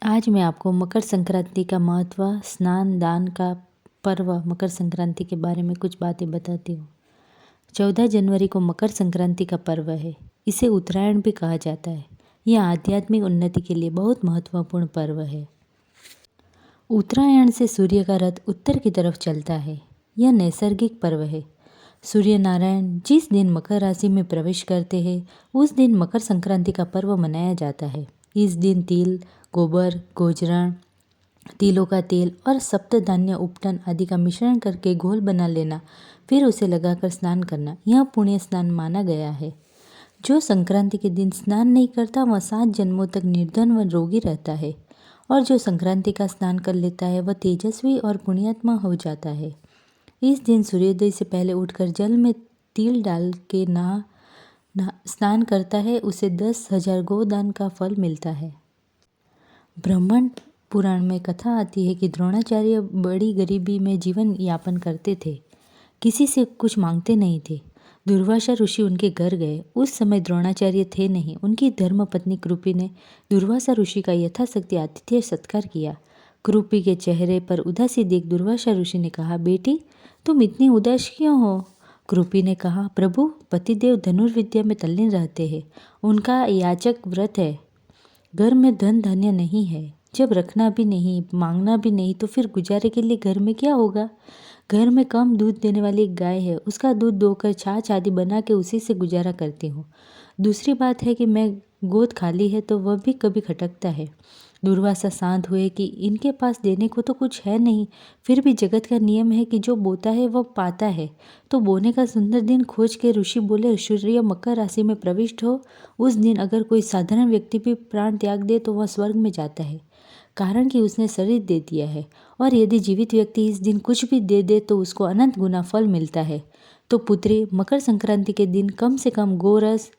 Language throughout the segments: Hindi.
आज मैं आपको मकर संक्रांति का महत्व, स्नान दान का पर्व मकर संक्रांति के बारे में कुछ बातें बताती हूँ। 14 जनवरी को मकर संक्रांति का पर्व है। इसे उत्तरायण भी कहा जाता है। यह आध्यात्मिक उन्नति के लिए बहुत महत्वपूर्ण पर्व है। उत्तरायण से सूर्य का रथ उत्तर की तरफ चलता है। यह नैसर्गिक पर्व है। सूर्य नारायण जिस दिन मकर राशि में प्रवेश करते हैं उस दिन मकर संक्रांति का पर्व मनाया जाता है। इस दिन तिल, गोबर, गोजरण, तिलों का तेल और सप्तधान्य उपटन आदि का मिश्रण करके घोल बना लेना, फिर उसे लगाकर स्नान करना, यह पुण्य स्नान माना गया है। जो संक्रांति के दिन स्नान नहीं करता वह 7 जन्मों तक निर्धन व रोगी रहता है, और जो संक्रांति का स्नान कर लेता है वह तेजस्वी और पुण्यात्मा हो जाता है। इस दिन सूर्योदय से पहले उठकर जल में तिल डाल के स्नान करता है, उसे 10,000 गोदान का फल मिलता है। ब्रह्मांड पुराण में कथा आती है कि द्रोणाचार्य बड़ी गरीबी में जीवन यापन करते थे, किसी से कुछ मांगते नहीं थे। दुर्वासा ऋषि उनके घर गए। उस समय द्रोणाचार्य थे नहीं। उनकी धर्मपत्नी कृपी ने दुर्वासा ऋषि का यथाशक्ति आतिथ्य सत्कार किया। कृपी के चेहरे पर उदासी देख दुर्वासा ऋषि ने कहा, बेटी तुम इतनी उदास क्यों हो? कृपी ने कहा, प्रभु पतिदेव धनुर्विद्या में तल्लीन रहते हैं, उनका याचक व्रत है। घर में धन धान्य नहीं है, जब रखना भी नहीं, मांगना भी नहीं, तो फिर गुजारे के लिए घर में क्या होगा? घर में कम दूध देने वाली एक गाय है, उसका दूध दोकर छाछ आदि बना के उसी से गुजारा करती हूँ। दूसरी बात है कि मैं गोद खाली है तो वह भी कभी खटकता है। दुर्वासा शांत हुए कि इनके पास देने को तो कुछ है नहीं, फिर भी जगत का नियम है कि जो बोता है वह पाता है। तो बोने का सुंदर दिन खोज के ऋषि बोले, सूर्य मकर राशि में प्रविष्ट हो उस दिन अगर कोई साधारण व्यक्ति भी प्राण त्याग दे तो वह स्वर्ग में जाता है, कारण कि उसने शरीर दे दिया है। और यदि जीवित व्यक्ति इस दिन कुछ भी दे दे तो उसको अनंत गुना फल मिलता है। तो पुत्री, मकर संक्रांति के दिन कम से कम गोरस,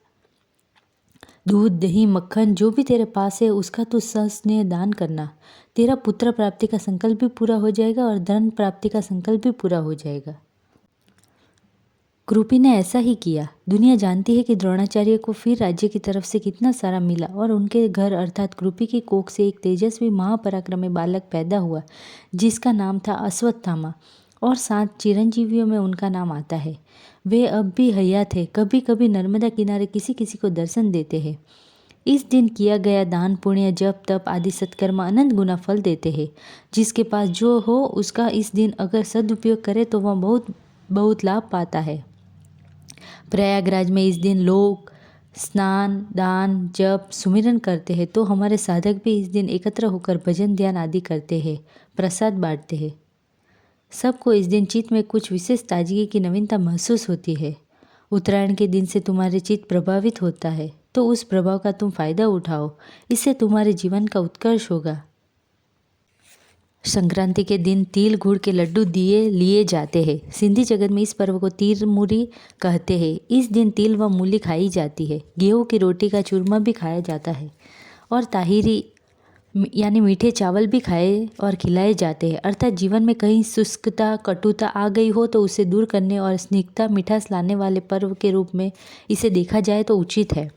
दूध, दही, मक्खन जो भी तेरे पास है उसका तो सस्नेह दान करना। तेरा पुत्र प्राप्ति का संकल्प भी पूरा हो जाएगा और धन प्राप्ति का संकल्प भी पूरा हो जाएगा। कृपी ने ऐसा ही किया। दुनिया जानती है कि द्रोणाचार्य को फिर राज्य की तरफ से कितना सारा मिला, और उनके घर अर्थात कृपी की कोख से एक तेजस्वी महापराक्रमी बालक पैदा हुआ जिसका नाम था अश्वत्थामा, और 7 चिरंजीवियों में उनका नाम आता है। वे अब भी हयात है, कभी कभी नर्मदा किनारे किसी किसी को दर्शन देते हैं। इस दिन किया गया दान, पुण्य, जप, तप आदि सत्कर्म अनंत गुना फल देते हैं। जिसके पास जो हो उसका इस दिन अगर सदुपयोग करे तो वह बहुत बहुत लाभ पाता है। प्रयागराज में इस दिन लोग स्नान, दान, जप, सुमिरन करते हैं, तो हमारे साधक भी इस दिन एकत्र होकर भजन ध्यान आदि करते हैं, प्रसाद बांटते हैं। सबको इस दिन चित्त में कुछ विशेष ताजगी की नवीनता महसूस होती है। उत्तरायण के दिन से तुम्हारे चित्त प्रभावित होता है, तो उस प्रभाव का तुम फायदा उठाओ, इससे तुम्हारे जीवन का उत्कर्ष होगा। संक्रांति के दिन तिल गुड़ के लड्डू दिए लिए जाते हैं। सिंधी जगत में इस पर्व को तिरमुरी कहते हैं। इस दिन तिल व मूली खाई जाती है। गेहूं की रोटी का चूरमा भी खाया जाता है, और ताहिरी यानी मीठे चावल भी खाए और खिलाए जाते हैं। अर्थात जीवन में कहीं शुष्कता, कटुता आ गई हो तो उसे दूर करने और स्निग्धता, मिठास लाने वाले पर्व के रूप में इसे देखा जाए तो उचित है।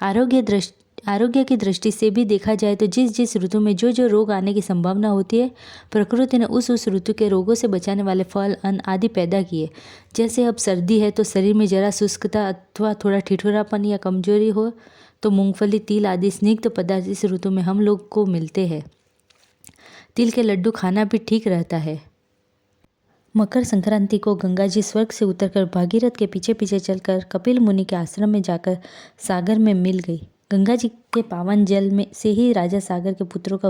आरोग्य की दृष्टि से भी देखा जाए तो जिस जिस ऋतु में जो जो रोग आने की संभावना होती है, प्रकृति ने उस ऋतु के रोगों से बचाने वाले फल, अन्न आदि पैदा किए। जैसे अब सर्दी है तो शरीर में जरा शुष्कता अथवा थोड़ा ठिठुरापन या कमजोरी हो तो मूंगफली, तिल आदि स्निग्ध पदार्थ इस ऋतु में हम लोग को मिलते हैं। तिल के लड्डू खाना भी ठीक रहता है। मकर संक्रांति को गंगा जी स्वर्ग से उतरकर भागीरथ के पीछे पीछे चलकर कपिल मुनि के आश्रम में जाकर सागर में मिल गई। गंगा जी के पावन जल में से ही राजा सागर के पुत्रों का